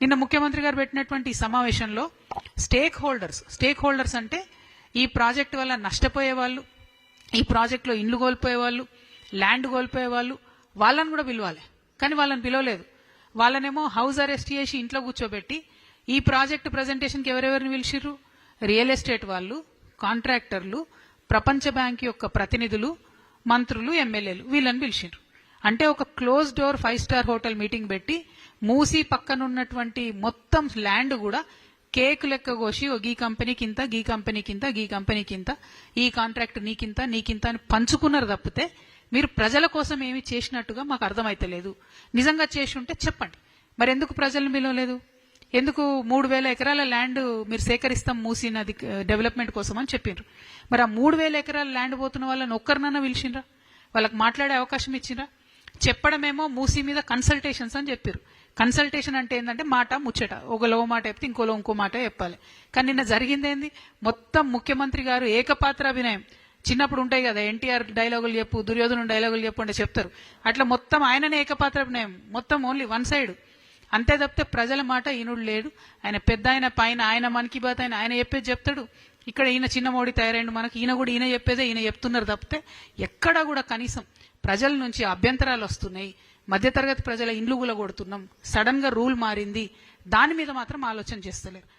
నిన్న ముఖ్యమంత్రి గారు పెట్టినటువంటి సమావేశంలో స్టేక్ హోల్డర్స్ అంటే ఈ ప్రాజెక్ట్ వల్ల నష్టపోయే వాళ్ళు, ఈ ప్రాజెక్టులో ఇండ్లు కోల్పోయే వాళ్ళు, ల్యాండ్ కోల్పోయే వాళ్ళు, వాళ్ళని కూడా పిలవాలి. కానీ వాళ్ళని పిలవలేదు. వాళ్ళనేమో హౌస్ అరెస్ట్ చేసి ఇంట్లో కూర్చోబెట్టి ఈ ప్రాజెక్టు ప్రజెంటేషన్కి ఎవరెవరిని పిలిచిర్రు? రియల్ ఎస్టేట్ వాళ్ళు, కాంట్రాక్టర్లు, ప్రపంచ బ్యాంక్ యొక్క ప్రతినిధులు, మంత్రులు, ఎమ్మెల్యేలు, వీళ్ళని పిలిచిండ్రు. అంటే ఒక close door 5 star hotel meeting పెట్టి మూసి పక్కన ఉన్నటువంటి మొత్తం ల్యాండ్ కూడా కేక్ లెక్క కోసి ఈ కంపెనీకి ఇంత, ఈ కంపెనీకి ఇంత, ఈ కంపెనీకి ఇంత, ఈ కాంట్రాక్ట్ నీకింత నీకింత అని పంచుకున్నారు తప్పితే మీరు ప్రజల కోసం ఏమి చేసినట్టుగా మాకు అర్థమైతలేదు. నిజంగా చేసి ఉంటే చెప్పండి. మరి ఎందుకు ప్రజలను పిలవలేదు? ఎందుకు 3000 ఎకరాల ల్యాండ్ మీరు సేకరిస్తాం మూసి నది డెవలప్మెంట్ కోసం అని చెప్పిండ్రు. మరి ఆ 3000 ఎకరాల ల్యాండ్ పోతున్న వాళ్ళని ఒక్కరినన్నా పిలిచిండ్రా? వాళ్ళకి మాట్లాడే అవకాశం ఇచ్చిండ్రా? చెప్పడమేమో మూసి మీద కన్సల్టేషన్స్ అని చెప్పారు. కన్సల్టేషన్ అంటే ఏంటంటే మాట ముచ్చట, ఒకలో మాట చెప్తే ఇంకో మాట చెప్పాలి. కానీ నిన్న జరిగిందేంది? మొత్తం ముఖ్యమంత్రి గారు ఏకపాత్రాభినయం. చిన్నప్పుడు ఉంటాయి కదా, ఎన్టీఆర్ డైలాగులు చెప్పు, దుర్యోధను డైలాగులు చెప్పు అంటే చెప్తారు. అట్లా మొత్తం ఆయననే ఏకపాత్రాభినయం, మొత్తం ఓన్లీ వన్ సైడ్. అంతే తప్పితే ప్రజల మాట ఈనుడు లేడు. ఆయన పెద్ద ఆయన పైన ఆయన మన్ కీ బాత్ ఆయన చెప్పేది చెప్తాడు. ఇక్కడ ఈయన చిన్న మోడీ తయారైండు మనకి, ఈయన కూడా ఈయన చెప్పేదే ఈయన చెప్తున్నారు తప్పితే ఎక్కడా కూడా కనీసం ప్రజల నుంచి అభ్యంతరాలు వస్తున్నాయి, మధ్యతరగతి ప్రజల ఇండ్లు గులగొడుతున్నాం, సడన్ గా రూల్ మారింది, దాని మీద మాత్రం ఆలోచన చేస్తలేరు.